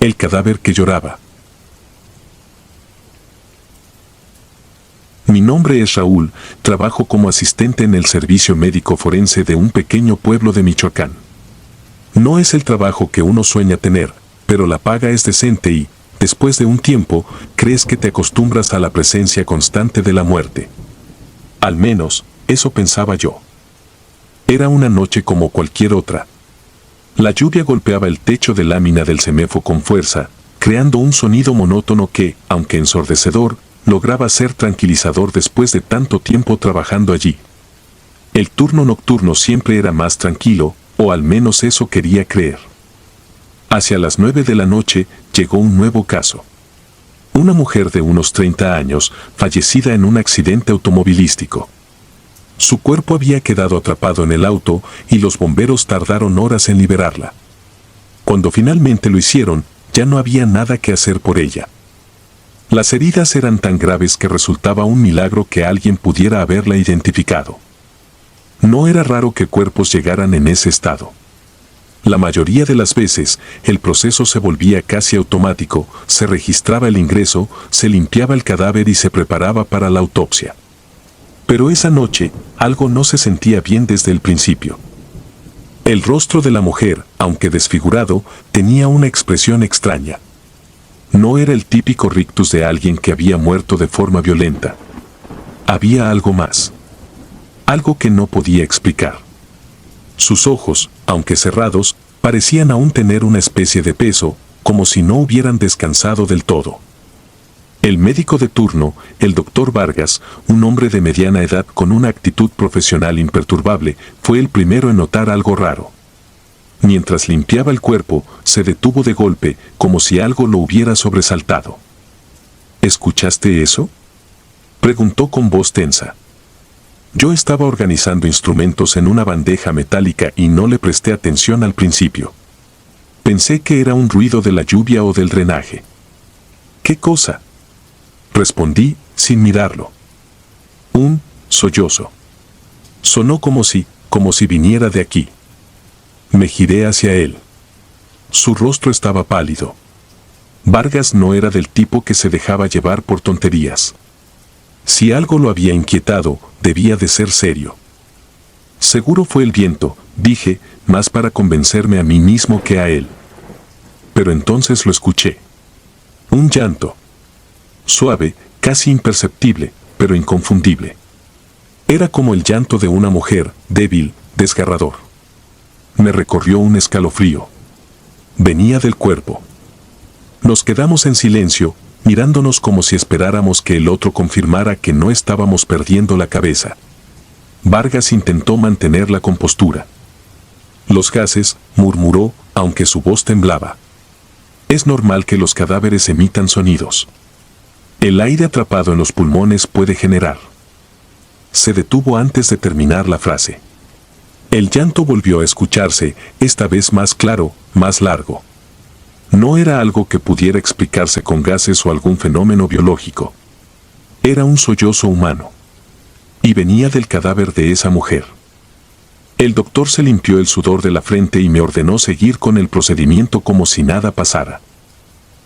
El cadáver que lloraba. Mi nombre es Raúl, trabajo como asistente en el servicio médico forense de un pequeño pueblo de Michoacán. No es el trabajo que uno sueña tener, pero la paga es decente y, después de un tiempo, crees que te acostumbras a la presencia constante de la muerte. Al menos, eso pensaba yo. Era una noche como cualquier otra. La lluvia golpeaba el techo de lámina del CEMEFO con fuerza, creando un sonido monótono que, aunque ensordecedor, lograba ser tranquilizador después de tanto tiempo trabajando allí. El turno nocturno siempre era más tranquilo, o al menos eso quería creer. Hacia las 9 de la noche llegó un nuevo caso. Una mujer de unos 30 años, fallecida en un accidente automovilístico. Su cuerpo había quedado atrapado en el auto y los bomberos tardaron horas en liberarla. Cuando finalmente lo hicieron, ya no había nada que hacer por ella. Las heridas eran tan graves que resultaba un milagro que alguien pudiera haberla identificado. No era raro que cuerpos llegaran en ese estado. La mayoría de las veces, el proceso se volvía casi automático, se registraba el ingreso, se limpiaba el cadáver y se preparaba para la autopsia. Pero esa noche, algo no se sentía bien desde el principio. El rostro de la mujer, aunque desfigurado, tenía una expresión extraña. No era el típico rictus de alguien que había muerto de forma violenta. Había algo más. Algo que no podía explicar. Sus ojos, aunque cerrados, parecían aún tener una especie de peso, como si no hubieran descansado del todo. El médico de turno, el doctor Vargas, un hombre de mediana edad con una actitud profesional imperturbable, fue el primero en notar algo raro. Mientras limpiaba el cuerpo, se detuvo de golpe, como si algo lo hubiera sobresaltado. ¿Escuchaste eso?, preguntó con voz tensa. Yo estaba organizando instrumentos en una bandeja metálica y no le presté atención al principio. Pensé que era un ruido de la lluvia o del drenaje. ¿Qué cosa?, respondí, sin mirarlo. Un sollozo. Sonó como si viniera de aquí. Me giré hacia él. Su rostro estaba pálido. Vargas no era del tipo que se dejaba llevar por tonterías. Si algo lo había inquietado, debía de ser serio. Seguro fue el viento, dije, más para convencerme a mí mismo que a él. Pero entonces lo escuché. Un llanto. Suave, casi imperceptible, pero inconfundible. Era como el llanto de una mujer, débil, desgarrador. Me recorrió un escalofrío. Venía del cuerpo. Nos quedamos en silencio, mirándonos como si esperáramos que el otro confirmara que no estábamos perdiendo la cabeza. Vargas intentó mantener la compostura. Los gases, murmuró, aunque su voz temblaba. Es normal que los cadáveres emitan sonidos. El aire atrapado en los pulmones puede generar. Se detuvo antes de terminar la frase. El llanto volvió a escucharse, esta vez más claro, más largo. No era algo que pudiera explicarse con gases o algún fenómeno biológico. Era un sollozo humano. Y venía del cadáver de esa mujer. El doctor se limpió el sudor de la frente y me ordenó seguir con el procedimiento como si nada pasara.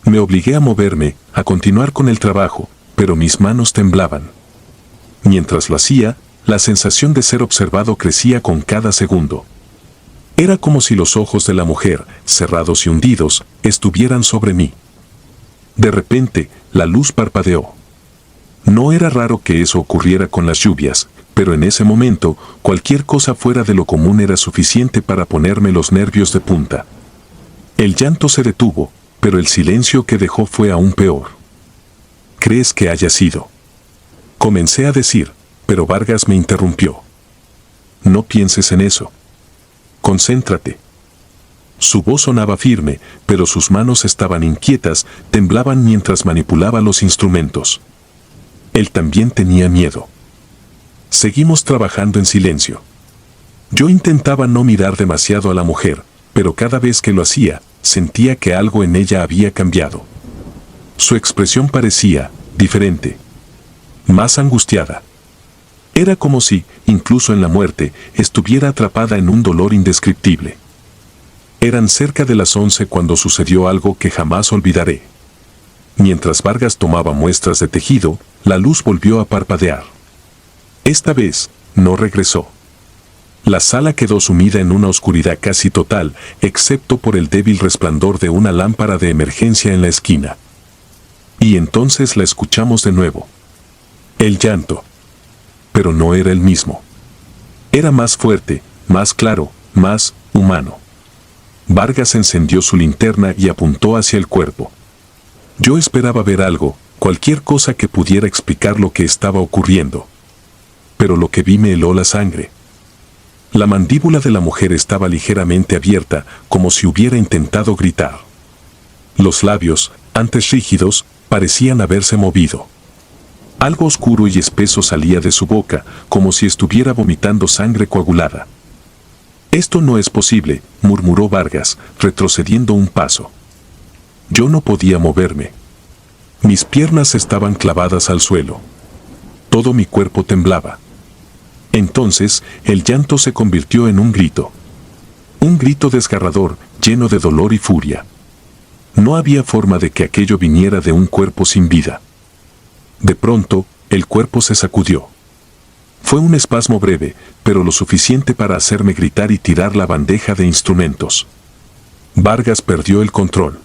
Me obligué a moverme, a continuar con el trabajo, pero mis manos temblaban. Mientras lo hacía, la sensación de ser observado crecía con cada segundo. Era como si los ojos de la mujer, cerrados y hundidos, estuvieran sobre mí. De repente, la luz parpadeó. No era raro que eso ocurriera con las lluvias, pero en ese momento, cualquier cosa fuera de lo común era suficiente para ponerme los nervios de punta. El llanto se detuvo, pero el silencio que dejó fue aún peor. ¿Crees que haya sido?, comencé a decir, pero Vargas me interrumpió. No pienses en eso. Concéntrate. Su voz sonaba firme, pero sus manos estaban inquietas, temblaban mientras manipulaba los instrumentos. Él también tenía miedo. Seguimos trabajando en silencio. Yo intentaba no mirar demasiado a la mujer, pero cada vez que lo hacía, sentía que algo en ella había cambiado. Su expresión parecía diferente, más angustiada. Era como si, incluso en la muerte, estuviera atrapada en un dolor indescriptible. Eran cerca de las 11 cuando sucedió algo que jamás olvidaré. Mientras Vargas tomaba muestras de tejido, la luz volvió a parpadear. Esta vez, no regresó. La sala quedó sumida en una oscuridad casi total, excepto por el débil resplandor de una lámpara de emergencia en la esquina. Y entonces la escuchamos de nuevo. El llanto. Pero no era el mismo. Era más fuerte, más claro, más humano. Vargas encendió su linterna y apuntó hacia el cuerpo. Yo esperaba ver algo, cualquier cosa que pudiera explicar lo que estaba ocurriendo. Pero lo que vi me heló la sangre. La mandíbula de la mujer estaba ligeramente abierta, como si hubiera intentado gritar. Los labios, antes rígidos, parecían haberse movido. Algo oscuro y espeso salía de su boca, como si estuviera vomitando sangre coagulada. «Esto no es posible», murmuró Vargas, retrocediendo un paso. Yo no podía moverme. Mis piernas estaban clavadas al suelo. Todo mi cuerpo temblaba. Entonces, el llanto se convirtió en un grito. Un grito desgarrador, lleno de dolor y furia. No había forma de que aquello viniera de un cuerpo sin vida. De pronto, el cuerpo se sacudió. Fue un espasmo breve, pero lo suficiente para hacerme gritar y tirar la bandeja de instrumentos. Vargas perdió el control.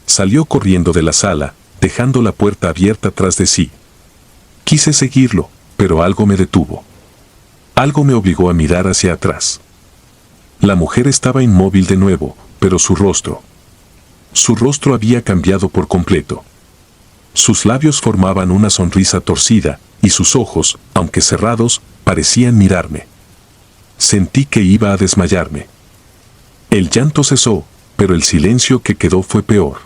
Salió corriendo de la sala, dejando la puerta abierta tras de sí. Quise seguirlo, pero algo me detuvo. Algo me obligó a mirar hacia atrás. La mujer estaba inmóvil de nuevo, pero su rostro había cambiado por completo. Sus labios formaban una sonrisa torcida, y sus ojos, aunque cerrados, parecían mirarme. Sentí que iba a desmayarme. El llanto cesó, pero el silencio que quedó fue peor.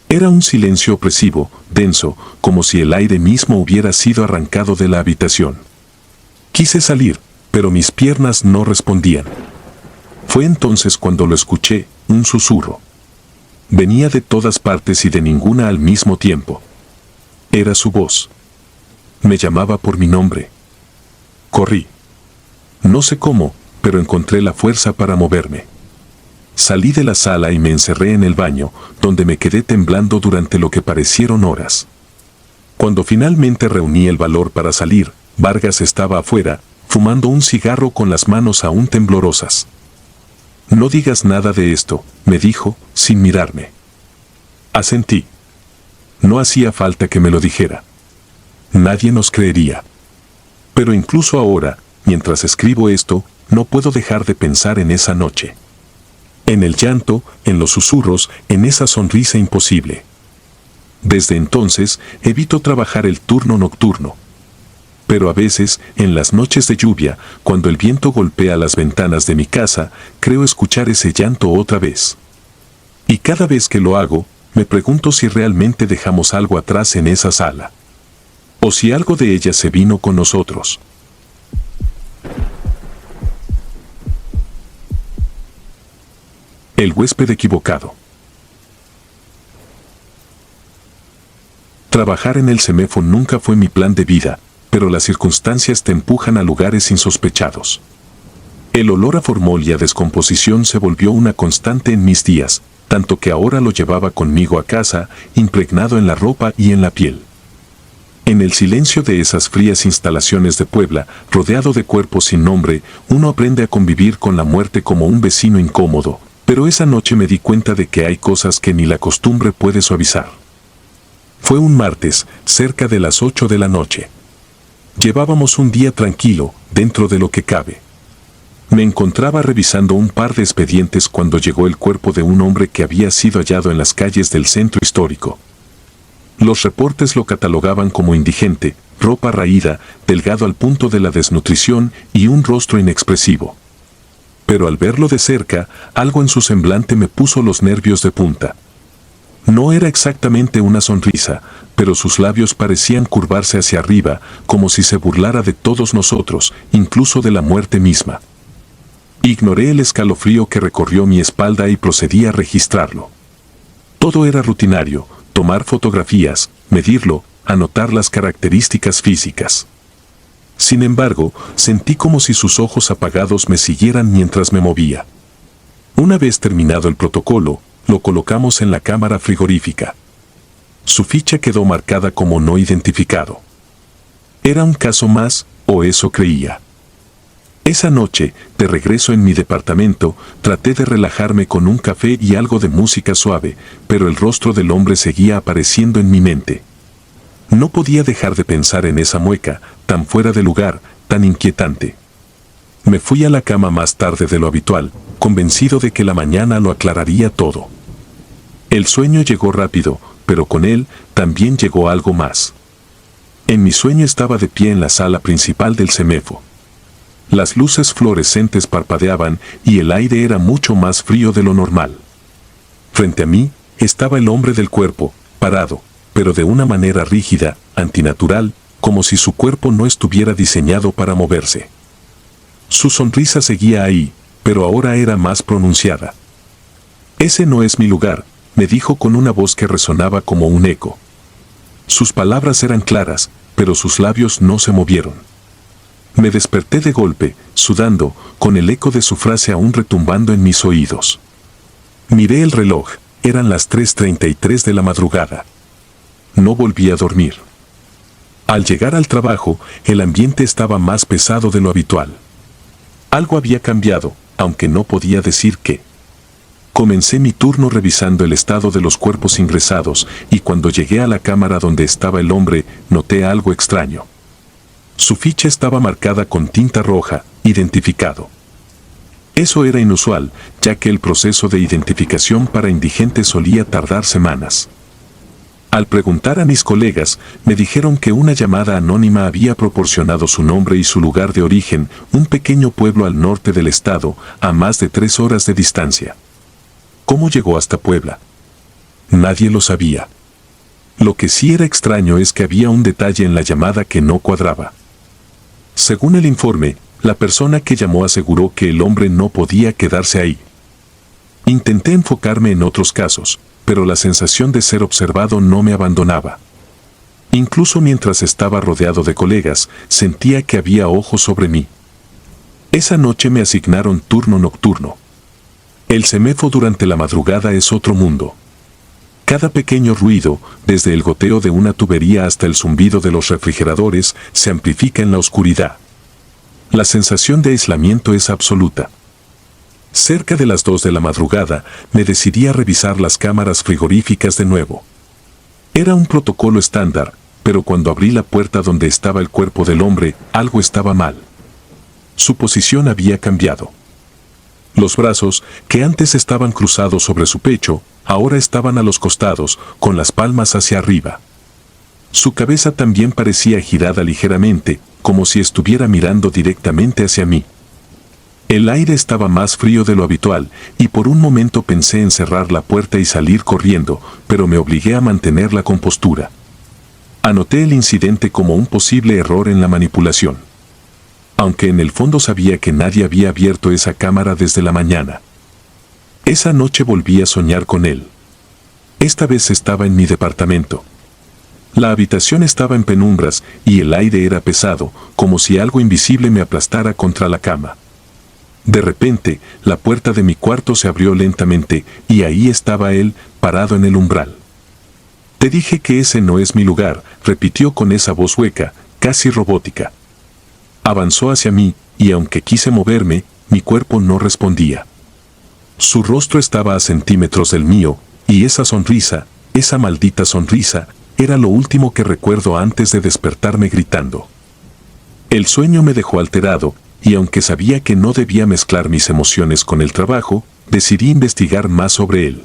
Era un silencio opresivo, denso, como si el aire mismo hubiera sido arrancado de la habitación. Quise salir, pero mis piernas no respondían. Fue entonces cuando lo escuché, un susurro. Venía de todas partes y de ninguna al mismo tiempo. Era su voz. Me llamaba por mi nombre. Corrí. No sé cómo, pero encontré la fuerza para moverme. Salí de la sala y me encerré en el baño, donde me quedé temblando durante lo que parecieron horas. Cuando finalmente reuní el valor para salir, Vargas estaba afuera, fumando un cigarro con las manos aún temblorosas. «No digas nada de esto», me dijo, sin mirarme. Asentí. No hacía falta que me lo dijera. Nadie nos creería. Pero incluso ahora, mientras escribo esto, no puedo dejar de pensar en esa noche. En el llanto, en los susurros, en esa sonrisa imposible. Desde entonces, evito trabajar el turno nocturno. Pero a veces, en las noches de lluvia, cuando el viento golpea las ventanas de mi casa, creo escuchar ese llanto otra vez. Y cada vez que lo hago, me pregunto si realmente dejamos algo atrás en esa sala. O si algo de ella se vino con nosotros. El huésped equivocado. Trabajar en el CEMEFO nunca fue mi plan de vida, pero las circunstancias te empujan a lugares insospechados. El olor a formol y a descomposición se volvió una constante en mis días, tanto que ahora lo llevaba conmigo a casa, impregnado en la ropa y en la piel. En el silencio de esas frías instalaciones de Puebla, rodeado de cuerpos sin nombre, uno aprende a convivir con la muerte como un vecino incómodo, pero esa noche me di cuenta de que hay cosas que ni la costumbre puede suavizar. Fue un martes, cerca de las 8 de la noche. Llevábamos un día tranquilo, dentro de lo que cabe. Me encontraba revisando un par de expedientes cuando llegó el cuerpo de un hombre que había sido hallado en las calles del centro histórico. Los reportes lo catalogaban como indigente, ropa raída, delgado al punto de la desnutrición y un rostro inexpresivo. Pero al verlo de cerca, algo en su semblante me puso los nervios de punta. No era exactamente una sonrisa, pero sus labios parecían curvarse hacia arriba, como si se burlara de todos nosotros, incluso de la muerte misma. Ignoré el escalofrío que recorrió mi espalda y procedí a registrarlo. Todo era rutinario: tomar fotografías, medirlo, anotar las características físicas. Sin embargo, sentí como si sus ojos apagados me siguieran mientras me movía. Una vez terminado el protocolo, lo colocamos en la cámara frigorífica. Su ficha quedó marcada como no identificado. Era un caso más, o eso creía. Esa noche, de regreso en mi departamento, traté de relajarme con un café y algo de música suave, pero el rostro del hombre seguía apareciendo en mi mente. No podía dejar de pensar en esa mueca, tan fuera de lugar, tan inquietante. Me fui a la cama más tarde de lo habitual, convencido de que la mañana lo aclararía todo. El sueño llegó rápido, pero con él también llegó algo más. En mi sueño estaba de pie en la sala principal del CEMEFO. Las luces fluorescentes parpadeaban y el aire era mucho más frío de lo normal. Frente a mí estaba el hombre del cuerpo, parado, pero de una manera rígida, antinatural, como si su cuerpo no estuviera diseñado para moverse. Su sonrisa seguía ahí, pero ahora era más pronunciada. «Ese no es mi lugar», me dijo con una voz que resonaba como un eco. Sus palabras eran claras, pero sus labios no se movieron. Me desperté de golpe, sudando, con el eco de su frase aún retumbando en mis oídos. Miré el reloj, eran las 3:33 de la madrugada. No volví a dormir. Al llegar al trabajo, el ambiente estaba más pesado de lo habitual. Algo había cambiado, aunque no podía decir qué. Comencé mi turno revisando el estado de los cuerpos ingresados y cuando llegué a la cámara donde estaba el hombre, noté algo extraño. Su ficha estaba marcada con tinta roja, identificado. Eso era inusual, ya que el proceso de identificación para indigentes solía tardar semanas. Al preguntar a mis colegas, me dijeron que una llamada anónima había proporcionado su nombre y su lugar de origen, un pequeño pueblo al norte del estado, a más de 3 horas de distancia. ¿Cómo llegó hasta Puebla? Nadie lo sabía. Lo que sí era extraño es que había un detalle en la llamada que no cuadraba. Según el informe, la persona que llamó aseguró que el hombre no podía quedarse ahí. Intenté enfocarme en otros casos, pero la sensación de ser observado no me abandonaba. Incluso mientras estaba rodeado de colegas, sentía que había ojos sobre mí. Esa noche me asignaron turno nocturno. El CEMEFO durante la madrugada es otro mundo. Cada pequeño ruido, desde el goteo de una tubería hasta el zumbido de los refrigeradores, se amplifica en la oscuridad. La sensación de aislamiento es absoluta. Cerca de las 2 de la madrugada, me decidí a revisar las cámaras frigoríficas de nuevo. Era un protocolo estándar, pero cuando abrí la puerta donde estaba el cuerpo del hombre, algo estaba mal. Su posición había cambiado. Los brazos, que antes estaban cruzados sobre su pecho, ahora estaban a los costados, con las palmas hacia arriba. Su cabeza también parecía girada ligeramente, como si estuviera mirando directamente hacia mí. El aire estaba más frío de lo habitual, y por un momento pensé en cerrar la puerta y salir corriendo, pero me obligué a mantener la compostura. Anoté el incidente como un posible error en la manipulación. Aunque en el fondo sabía que nadie había abierto esa cámara desde la mañana. Esa noche volví a soñar con él. Esta vez estaba en mi departamento. La habitación estaba en penumbras y el aire era pesado, como si algo invisible me aplastara contra la cama. De repente, la puerta de mi cuarto se abrió lentamente y ahí estaba él, parado en el umbral. «Te dije que ese no es mi lugar», repitió con esa voz hueca, casi robótica. Avanzó hacia mí, y aunque quise moverme, mi cuerpo no respondía. Su rostro estaba a centímetros del mío, y esa sonrisa, esa maldita sonrisa, era lo último que recuerdo antes de despertarme gritando. El sueño me dejó alterado, y aunque sabía que no debía mezclar mis emociones con el trabajo, decidí investigar más sobre él.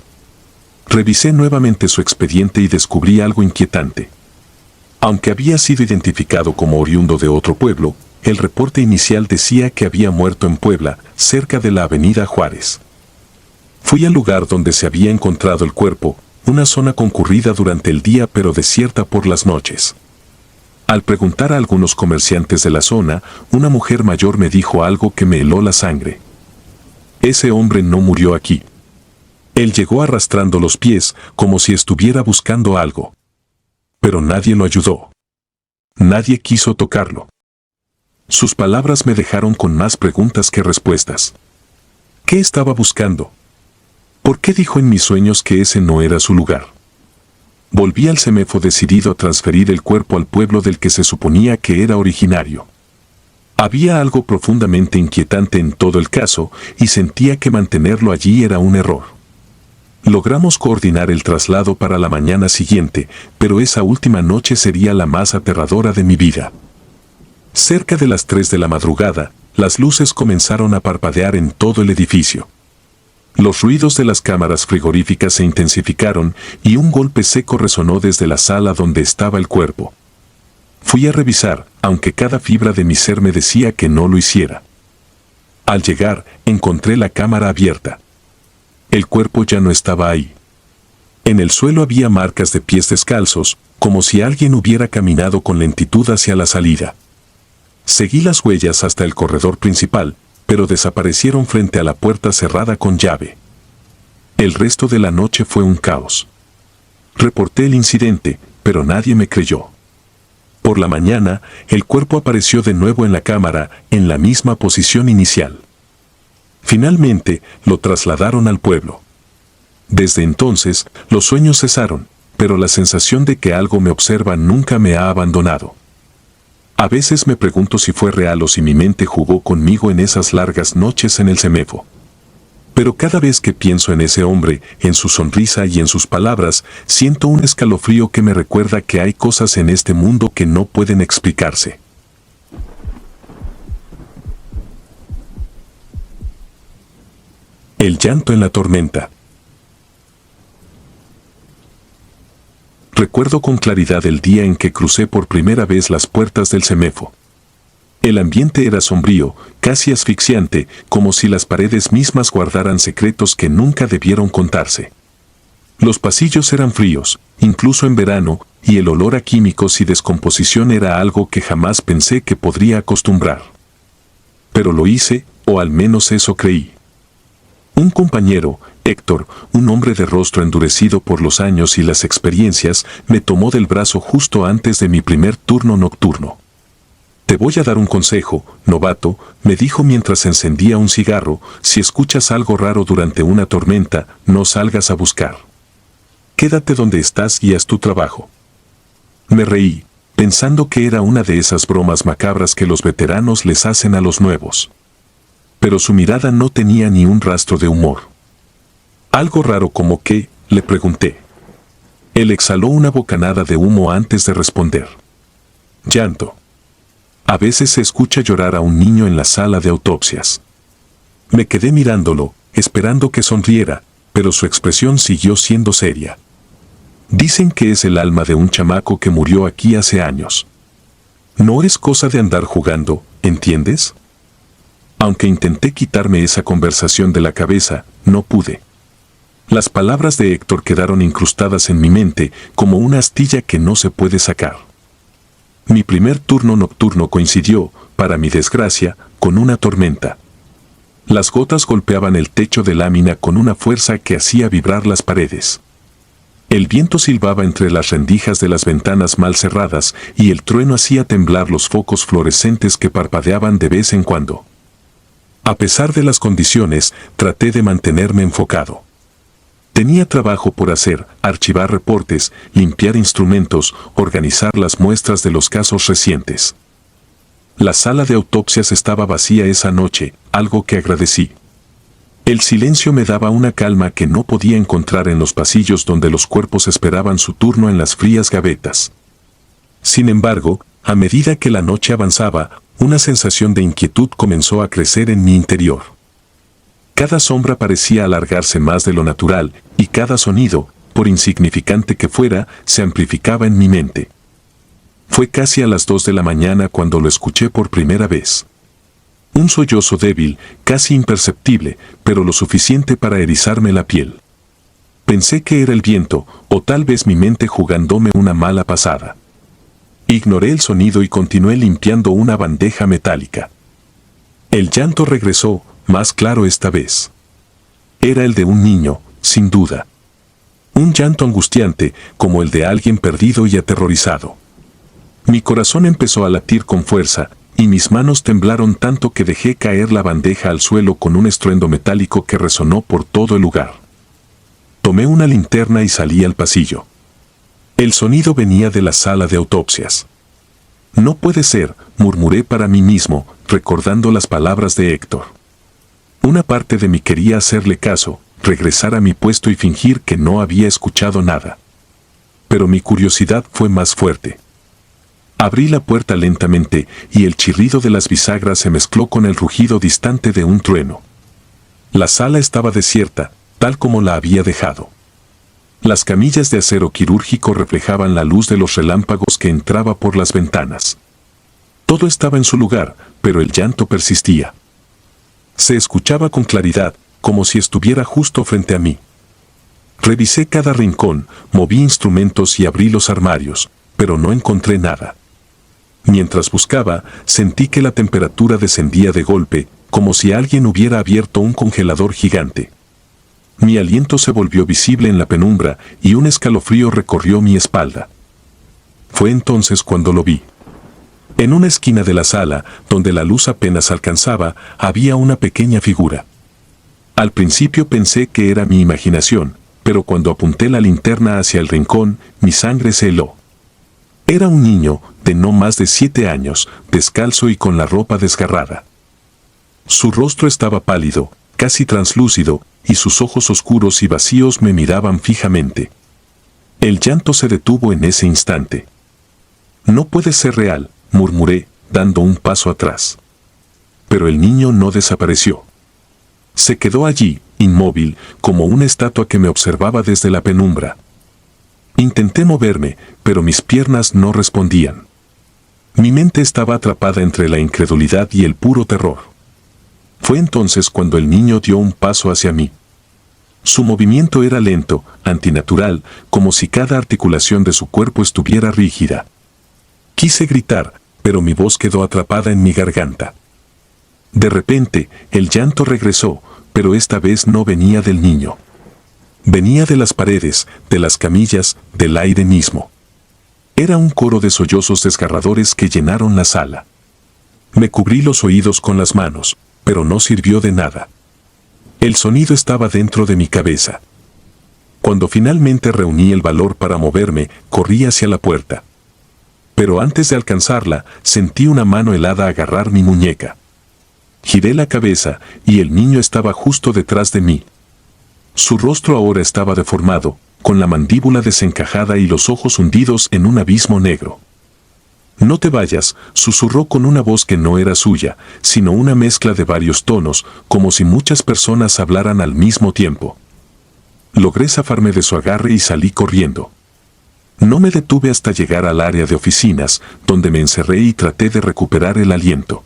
Revisé nuevamente su expediente y descubrí algo inquietante. Aunque había sido identificado como oriundo de otro pueblo, el reporte inicial decía que había muerto en Puebla, cerca de la Avenida Juárez. Fui al lugar donde se había encontrado el cuerpo, una zona concurrida durante el día pero desierta por las noches. Al preguntar a algunos comerciantes de la zona, una mujer mayor me dijo algo que me heló la sangre. Ese hombre no murió aquí. Él llegó arrastrando los pies como si estuviera buscando algo. Pero nadie lo ayudó. Nadie quiso tocarlo. Sus palabras me dejaron con más preguntas que respuestas. ¿Qué estaba buscando? ¿Por qué dijo en mis sueños que ese no era su lugar? Volví al CEMEFO decidido a transferir el cuerpo al pueblo del que se suponía que era originario. Había algo profundamente inquietante en todo el caso y sentía que mantenerlo allí era un error. Logramos coordinar el traslado para la mañana siguiente, pero esa última noche sería la más aterradora de mi vida. Cerca de las 3 de la madrugada, las luces comenzaron a parpadear en todo el edificio. Los ruidos de las cámaras frigoríficas se intensificaron y un golpe seco resonó desde la sala donde estaba el cuerpo. Fui a revisar, aunque cada fibra de mi ser me decía que no lo hiciera. Al llegar, encontré la cámara abierta. El cuerpo ya no estaba ahí. En el suelo había marcas de pies descalzos, como si alguien hubiera caminado con lentitud hacia la salida. Seguí las huellas hasta el corredor principal, pero desaparecieron frente a la puerta cerrada con llave. El resto de la noche fue un caos. Reporté el incidente, pero nadie me creyó. Por la mañana, el cuerpo apareció de nuevo en la cámara, en la misma posición inicial. Finalmente, lo trasladaron al pueblo. Desde entonces, los sueños cesaron, pero la sensación de que algo me observa nunca me ha abandonado. A veces me pregunto si fue real o si mi mente jugó conmigo en esas largas noches en el CEMEFO. Pero cada vez que pienso en ese hombre, en su sonrisa y en sus palabras, siento un escalofrío que me recuerda que hay cosas en este mundo que no pueden explicarse. El llanto en la tormenta. Recuerdo con claridad el día en que crucé por primera vez las puertas del CEMEFO. El ambiente era sombrío, casi asfixiante, como si las paredes mismas guardaran secretos que nunca debieron contarse. Los pasillos eran fríos, incluso en verano, y el olor a químicos y descomposición era algo que jamás pensé que podría acostumbrar. Pero lo hice, o al menos eso creí. Un compañero, Héctor, un hombre de rostro endurecido por los años y las experiencias, me tomó del brazo justo antes de mi primer turno nocturno. Te voy a dar un consejo, novato, me dijo mientras encendía un cigarro, si escuchas algo raro durante una tormenta, no salgas a buscar. Quédate donde estás y haz tu trabajo. Me reí, pensando que era una de esas bromas macabras que los veteranos les hacen a los nuevos. Pero su mirada no tenía ni un rastro de humor. ¿Algo raro como qué?, le pregunté. Él exhaló una bocanada de humo antes de responder. Llanto. A veces se escucha llorar a un niño en la sala de autopsias. Me quedé mirándolo, esperando que sonriera, pero su expresión siguió siendo seria. Dicen que es el alma de un chamaco que murió aquí hace años. No es cosa de andar jugando, ¿entiendes? Aunque intenté quitarme esa conversación de la cabeza, no pude. Las palabras de Héctor quedaron incrustadas en mi mente como una astilla que no se puede sacar. Mi primer turno nocturno coincidió, para mi desgracia, con una tormenta. Las gotas golpeaban el techo de lámina con una fuerza que hacía vibrar las paredes. El viento silbaba entre las rendijas de las ventanas mal cerradas y el trueno hacía temblar los focos fluorescentes que parpadeaban de vez en cuando. A pesar de las condiciones, traté de mantenerme enfocado. Tenía trabajo por hacer, archivar reportes, limpiar instrumentos, organizar las muestras de los casos recientes. La sala de autopsias estaba vacía esa noche, algo que agradecí. El silencio me daba una calma que no podía encontrar en los pasillos donde los cuerpos esperaban su turno en las frías gavetas. Sin embargo, a medida que la noche avanzaba, una sensación de inquietud comenzó a crecer en mi interior. Cada sombra parecía alargarse más de lo natural, y cada sonido, por insignificante que fuera, se amplificaba en mi mente. Fue casi a las 2 de la mañana cuando lo escuché por primera vez. Un sollozo débil, casi imperceptible, pero lo suficiente para erizarme la piel. Pensé que era el viento, o tal vez mi mente jugándome una mala pasada. Ignoré el sonido y continué limpiando una bandeja metálica. El llanto regresó, más claro esta vez. Era el de un niño, sin duda. Un llanto angustiante, como el de alguien perdido y aterrorizado. Mi corazón empezó a latir con fuerza, y mis manos temblaron tanto que dejé caer la bandeja al suelo con un estruendo metálico que resonó por todo el lugar. Tomé una linterna y salí al pasillo. El sonido venía de la sala de autopsias. No puede ser, murmuré para mí mismo, recordando las palabras de Héctor. Una parte de mí quería hacerle caso, regresar a mi puesto y fingir que no había escuchado nada. Pero mi curiosidad fue más fuerte. Abrí la puerta lentamente y el chirrido de las bisagras se mezcló con el rugido distante de un trueno. La sala estaba desierta, tal como la había dejado. Las camillas de acero quirúrgico reflejaban la luz de los relámpagos que entraba por las ventanas. Todo estaba en su lugar, pero el llanto persistía. Se escuchaba con claridad, como si estuviera justo frente a mí. Revisé cada rincón, moví instrumentos y abrí los armarios, pero no encontré nada. Mientras buscaba, sentí que la temperatura descendía de golpe, como si alguien hubiera abierto un congelador gigante. Mi aliento se volvió visible en la penumbra y un escalofrío recorrió mi espalda. Fue entonces cuando lo vi. En una esquina de la sala, donde la luz apenas alcanzaba, había una pequeña figura. Al principio pensé que era mi imaginación, pero cuando apunté la linterna hacia el rincón, mi sangre se heló. Era un niño, de no más de 7 años, descalzo y con la ropa desgarrada. Su rostro estaba pálido, casi translúcido, y sus ojos oscuros y vacíos me miraban fijamente. El llanto se detuvo en ese instante. No puede ser real, murmuré, dando un paso atrás. Pero el niño no desapareció. Se quedó allí, inmóvil, como una estatua que me observaba desde la penumbra. Intenté moverme, pero mis piernas no respondían. Mi mente estaba atrapada entre la incredulidad y el puro terror. Fue entonces cuando el niño dio un paso hacia mí. Su movimiento era lento, antinatural, como si cada articulación de su cuerpo estuviera rígida. Quise gritar, pero mi voz quedó atrapada en mi garganta. De repente, el llanto regresó, pero esta vez no venía del niño. Venía de las paredes, de las camillas, del aire mismo. Era un coro de sollozos desgarradores que llenaron la sala. Me cubrí los oídos con las manos, pero no sirvió de nada. El sonido estaba dentro de mi cabeza. Cuando finalmente reuní el valor para moverme, corrí hacia la puerta. Pero antes de alcanzarla, sentí una mano helada agarrar mi muñeca. Giré la cabeza y el niño estaba justo detrás de mí. Su rostro ahora estaba deformado, con la mandíbula desencajada y los ojos hundidos en un abismo negro. «No te vayas», susurró con una voz que no era suya, sino una mezcla de varios tonos, como si muchas personas hablaran al mismo tiempo. Logré zafarme de su agarre y salí corriendo. No me detuve hasta llegar al área de oficinas, donde me encerré y traté de recuperar el aliento.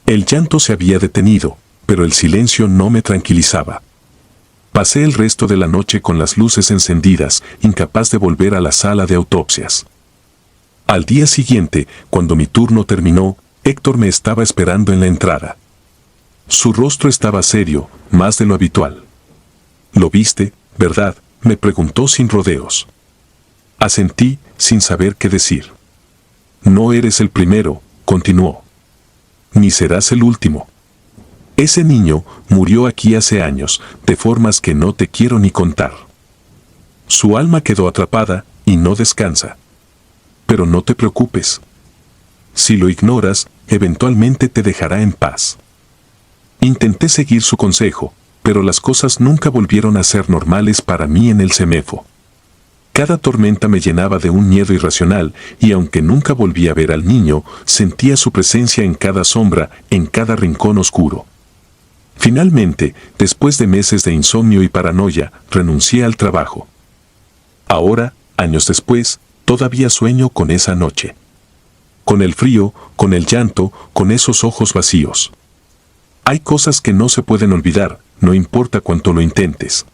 El llanto se había detenido, pero el silencio no me tranquilizaba. Pasé el resto de la noche con las luces encendidas, incapaz de volver a la sala de autopsias. Al día siguiente, cuando mi turno terminó, Héctor me estaba esperando en la entrada. Su rostro estaba serio, más de lo habitual. «¿Lo viste, verdad?», me preguntó sin rodeos. Asentí, sin saber qué decir. «No eres el primero», continuó. «Ni serás el último. Ese niño murió aquí hace años, de formas que no te quiero ni contar. Su alma quedó atrapada y no descansa. Pero no te preocupes. Si lo ignoras, eventualmente te dejará en paz». Intenté seguir su consejo, pero las cosas nunca volvieron a ser normales para mí en el CEMEFO. Cada tormenta me llenaba de un miedo irracional, y aunque nunca volví a ver al niño, sentía su presencia en cada sombra, en cada rincón oscuro. Finalmente, después de meses de insomnio y paranoia, renuncié al trabajo. Ahora, años después, todavía sueño con esa noche. Con el frío, con el llanto, con esos ojos vacíos. Hay cosas que no se pueden olvidar, no importa cuánto lo intentes.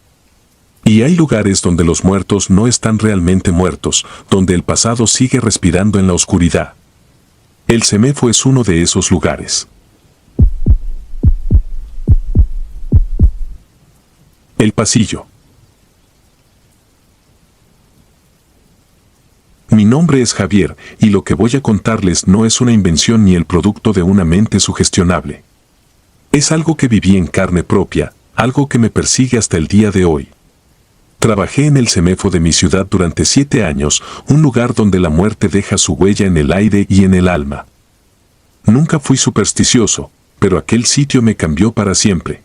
Y hay lugares donde los muertos no están realmente muertos, donde el pasado sigue respirando en la oscuridad. El CEMEFO es uno de esos lugares. El pasillo. Mi nombre es Javier, y lo que voy a contarles no es una invención ni el producto de una mente sugestionable. Es algo que viví en carne propia, algo que me persigue hasta el día de hoy. Trabajé en el CEMEFO de mi ciudad durante 7 años, un lugar donde la muerte deja su huella en el aire y en el alma. Nunca fui supersticioso, pero aquel sitio me cambió para siempre.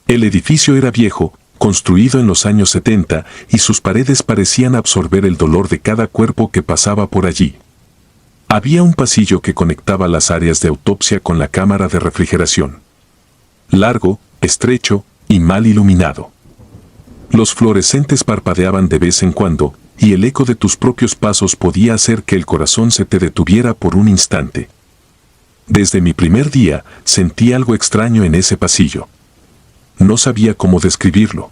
El edificio era viejo, construido en los años 70, y sus paredes parecían absorber el dolor de cada cuerpo que pasaba por allí. Había un pasillo que conectaba las áreas de autopsia con la cámara de refrigeración. Largo, estrecho y mal iluminado. Los fluorescentes parpadeaban de vez en cuando, y el eco de tus propios pasos podía hacer que el corazón se te detuviera por un instante. Desde mi primer día, sentí algo extraño en ese pasillo. No sabía cómo describirlo.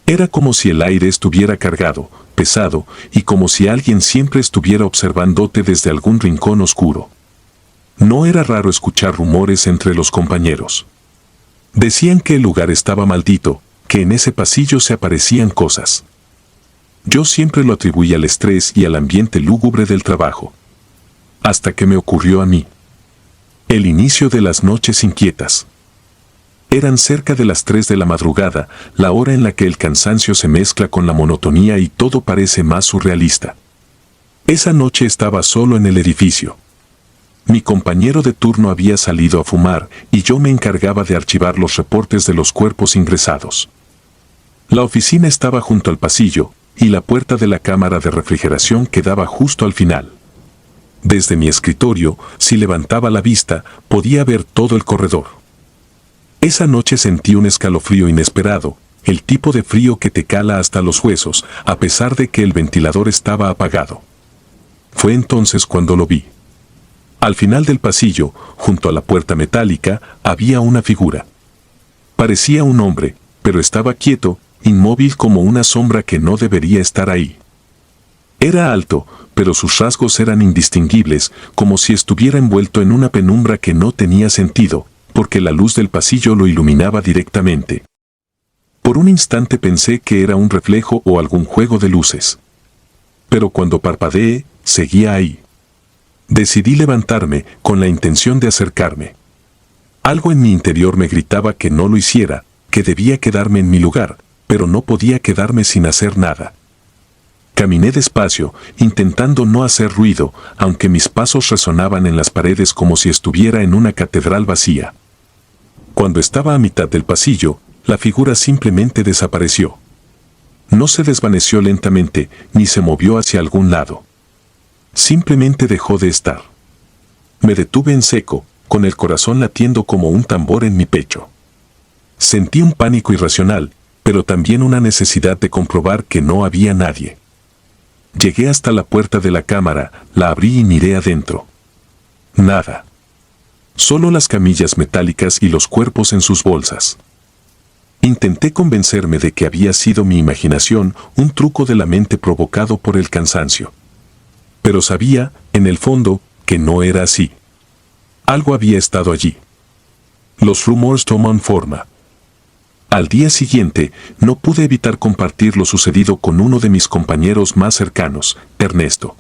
Era como si el aire estuviera cargado, pesado, y como si alguien siempre estuviera observándote desde algún rincón oscuro. No era raro escuchar rumores entre los compañeros. Decían que el lugar estaba maldito, que en ese pasillo se aparecían cosas. Yo siempre lo atribuí al estrés y al ambiente lúgubre del trabajo. Hasta que me ocurrió a mí. El inicio de las noches inquietas. Eran cerca de las 3 de la madrugada, la hora en la que el cansancio se mezcla con la monotonía y todo parece más surrealista. Esa noche estaba solo en el edificio. Mi compañero de turno había salido a fumar y yo me encargaba de archivar los reportes de los cuerpos ingresados. La oficina estaba junto al pasillo y la puerta de la cámara de refrigeración quedaba justo al final. Desde mi escritorio, si levantaba la vista, podía ver todo el corredor. Esa noche sentí un escalofrío inesperado, el tipo de frío que te cala hasta los huesos, a pesar de que el ventilador estaba apagado. Fue entonces cuando lo vi. Al final del pasillo, junto a la puerta metálica, había una figura. Parecía un hombre, pero estaba quieto, inmóvil como una sombra que no debería estar ahí. Era alto, pero sus rasgos eran indistinguibles, como si estuviera envuelto en una penumbra que no tenía sentido, porque la luz del pasillo lo iluminaba directamente. Por un instante pensé que era un reflejo o algún juego de luces. Pero cuando parpadeé, seguía ahí. Decidí levantarme con la intención de acercarme. Algo en mi interior me gritaba que no lo hiciera, que debía quedarme en mi lugar, pero no podía quedarme sin hacer nada. Caminé despacio, intentando no hacer ruido, aunque mis pasos resonaban en las paredes como si estuviera en una catedral vacía. Cuando estaba a mitad del pasillo, la figura simplemente desapareció. No se desvaneció lentamente, ni se movió hacia algún lado. Simplemente dejó de estar. Me detuve en seco, con el corazón latiendo como un tambor en mi pecho. Sentí un pánico irracional, pero también una necesidad de comprobar que no había nadie. Llegué hasta la puerta de la cámara, la abrí y miré adentro. Nada. Solo las camillas metálicas y los cuerpos en sus bolsas. Intenté convencerme de que había sido mi imaginación, un truco de la mente provocado por el cansancio. Pero sabía, en el fondo, que no era así. Algo había estado allí. Los rumores toman forma. Al día siguiente, no pude evitar compartir lo sucedido con uno de mis compañeros más cercanos, Ernesto.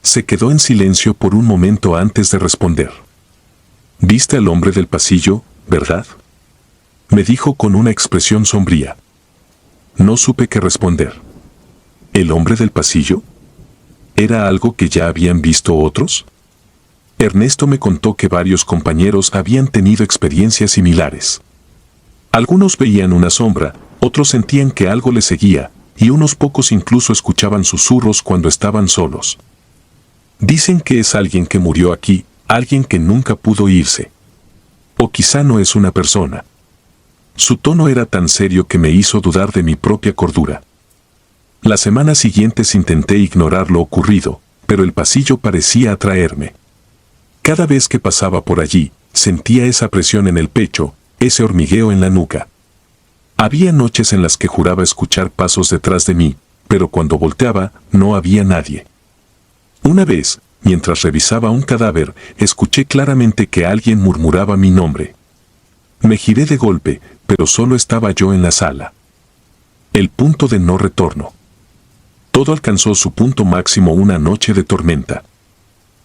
Se quedó en silencio por un momento antes de responder. «¿Viste al hombre del pasillo, verdad?», me dijo con una expresión sombría. No supe qué responder. ¿El hombre del pasillo? ¿Era algo que ya habían visto otros? Ernesto me contó que varios compañeros habían tenido experiencias similares. Algunos veían una sombra, otros sentían que algo les seguía, y unos pocos incluso escuchaban susurros cuando estaban solos. Dicen que es alguien que murió aquí, alguien que nunca pudo irse. O quizá no es una persona. Su tono era tan serio que me hizo dudar de mi propia cordura. Las semanas siguientes intenté ignorar lo ocurrido, pero el pasillo parecía atraerme. Cada vez que pasaba por allí, sentía esa presión en el pecho, ese hormigueo en la nuca. Había noches en las que juraba escuchar pasos detrás de mí, pero cuando volteaba, no había nadie. Una vez, mientras revisaba un cadáver, escuché claramente que alguien murmuraba mi nombre. Me giré de golpe, pero solo estaba yo en la sala. El punto de no retorno. Todo alcanzó su punto máximo una noche de tormenta.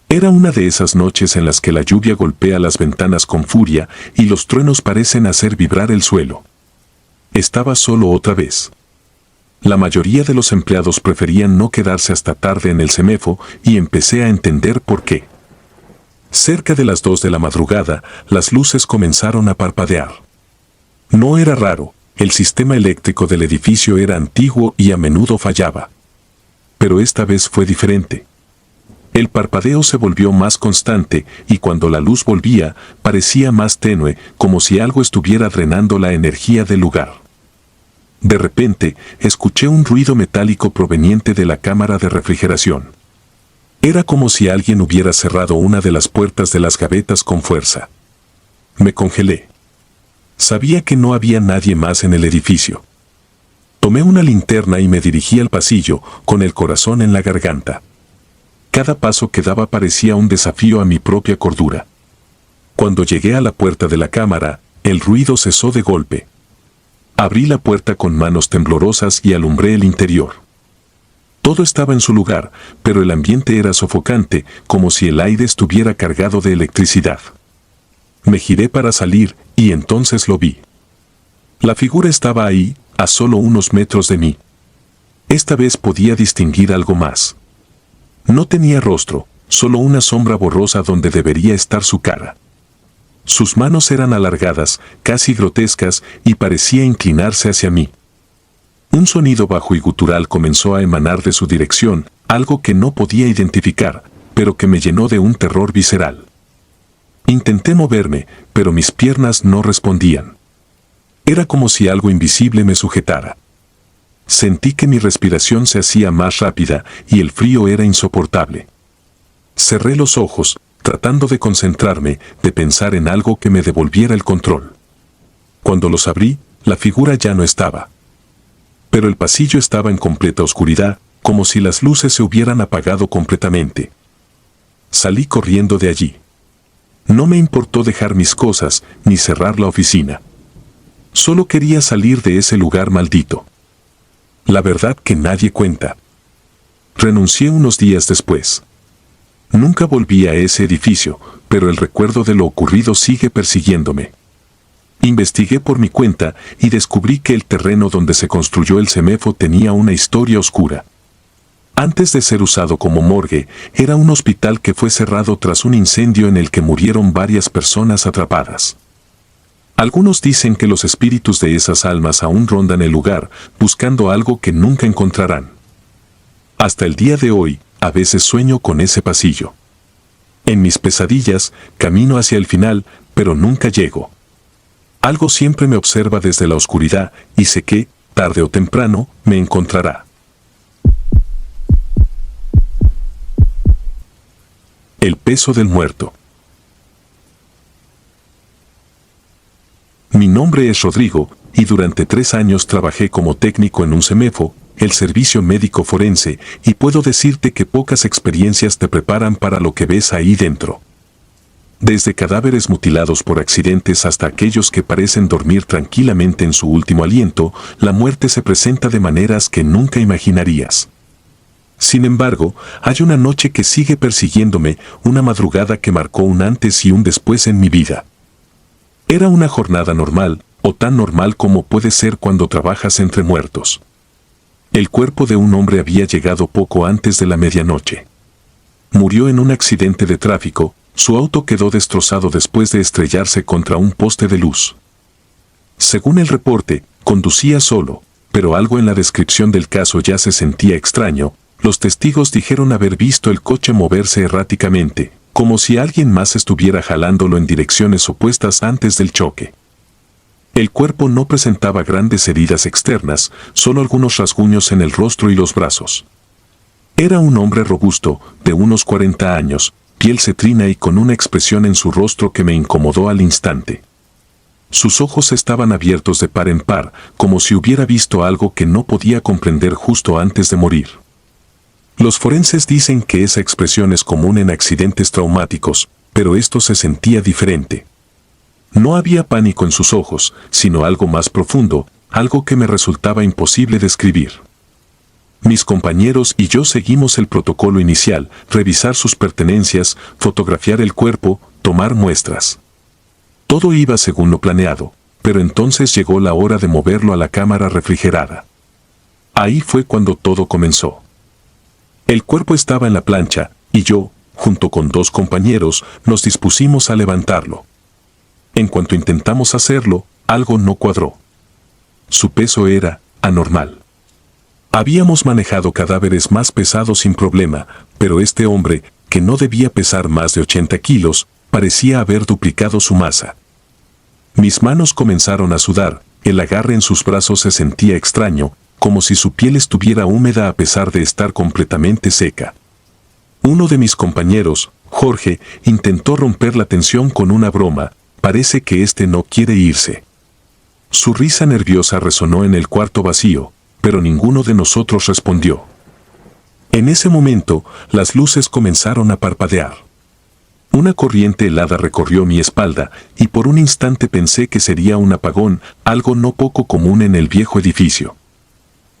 Era una de esas noches en las que la lluvia golpea las ventanas con furia y los truenos parecen hacer vibrar el suelo. Estaba solo otra vez. La mayoría de los empleados preferían no quedarse hasta tarde en el CEMEFO y empecé a entender por qué. Cerca de las 2 de la madrugada, las luces comenzaron a parpadear. No era raro, el sistema eléctrico del edificio era antiguo y a menudo fallaba. Pero esta vez fue diferente. El parpadeo se volvió más constante y cuando la luz volvía, parecía más tenue, como si algo estuviera drenando la energía del lugar. De repente, escuché un ruido metálico proveniente de la cámara de refrigeración. Era como si alguien hubiera cerrado una de las puertas de las gavetas con fuerza. Me congelé. Sabía que no había nadie más en el edificio. Tomé una linterna y me dirigí al pasillo, con el corazón en la garganta. Cada paso que daba parecía un desafío a mi propia cordura. Cuando llegué a la puerta de la cámara, el ruido cesó de golpe. Abrí la puerta con manos temblorosas y alumbré el interior. Todo estaba en su lugar, pero el ambiente era sofocante, como si el aire estuviera cargado de electricidad. Me giré para salir, y entonces lo vi. La figura estaba ahí, a solo unos metros de mí. Esta vez podía distinguir algo más. No tenía rostro, solo una sombra borrosa donde debería estar su cara. Sus manos eran alargadas, casi grotescas, y parecía inclinarse hacia mí. Un sonido bajo y gutural comenzó a emanar de su dirección, algo que no podía identificar, pero que me llenó de un terror visceral. Intenté moverme, pero mis piernas no respondían. Era como si algo invisible me sujetara. Sentí que mi respiración se hacía más rápida y el frío era insoportable. Cerré los ojos, tratando de concentrarme, de pensar en algo que me devolviera el control. Cuando los abrí, la figura ya no estaba. Pero el pasillo estaba en completa oscuridad, como si las luces se hubieran apagado completamente. Salí corriendo de allí. No me importó dejar mis cosas, ni cerrar la oficina. Solo quería salir de ese lugar maldito. La verdad que nadie cuenta. Renuncié unos días después. Nunca volví a ese edificio, pero el recuerdo de lo ocurrido sigue persiguiéndome. Investigué por mi cuenta y descubrí que el terreno donde se construyó el CEMEFO tenía una historia oscura. Antes de ser usado como morgue, era un hospital que fue cerrado tras un incendio en el que murieron varias personas atrapadas. Algunos dicen que los espíritus de esas almas aún rondan el lugar, buscando algo que nunca encontrarán. Hasta el día de hoy, a veces sueño con ese pasillo. En mis pesadillas, camino hacia el final, pero nunca llego. Algo siempre me observa desde la oscuridad y sé que, tarde o temprano, me encontrará. El peso del muerto. Mi nombre es Rodrigo, y durante 3 años trabajé como técnico en un CEMEFO, el servicio médico forense, y puedo decirte que pocas experiencias te preparan para lo que ves ahí dentro. Desde cadáveres mutilados por accidentes hasta aquellos que parecen dormir tranquilamente en su último aliento, la muerte se presenta de maneras que nunca imaginarías. Sin embargo, hay una noche que sigue persiguiéndome, una madrugada que marcó un antes y un después en mi vida. Era una jornada normal, o tan normal como puede ser cuando trabajas entre muertos. El cuerpo de un hombre había llegado poco antes de la medianoche. Murió en un accidente de tráfico, su auto quedó destrozado después de estrellarse contra un poste de luz. Según el reporte, conducía solo, pero algo en la descripción del caso ya se sentía extraño. Los testigos dijeron haber visto el coche moverse erráticamente, como si alguien más estuviera jalándolo en direcciones opuestas antes del choque. El cuerpo no presentaba grandes heridas externas, solo algunos rasguños en el rostro y los brazos. Era un hombre robusto, de unos 40 años, piel cetrina y con una expresión en su rostro que me incomodó al instante. Sus ojos estaban abiertos de par en par, como si hubiera visto algo que no podía comprender justo antes de morir. Los forenses dicen que esa expresión es común en accidentes traumáticos, pero esto se sentía diferente. No había pánico en sus ojos, sino algo más profundo, algo que me resultaba imposible describir. Mis compañeros y yo seguimos el protocolo inicial, revisar sus pertenencias, fotografiar el cuerpo, tomar muestras. Todo iba según lo planeado, pero entonces llegó la hora de moverlo a la cámara refrigerada. Ahí fue cuando todo comenzó. El cuerpo estaba en la plancha, y yo, junto con 2 compañeros, nos dispusimos a levantarlo. En cuanto intentamos hacerlo, algo no cuadró. Su peso era anormal. Habíamos manejado cadáveres más pesados sin problema, pero este hombre, que no debía pesar más de 80 kilos, parecía haber duplicado su masa. Mis manos comenzaron a sudar, el agarre en sus brazos se sentía extraño, como si su piel estuviera húmeda a pesar de estar completamente seca. Uno de mis compañeros, Jorge, intentó romper la tensión con una broma, parece que este no quiere irse. Su risa nerviosa resonó en el cuarto vacío, pero ninguno de nosotros respondió. En ese momento, las luces comenzaron a parpadear. Una corriente helada recorrió mi espalda, y por un instante pensé que sería un apagón, algo no poco común en el viejo edificio.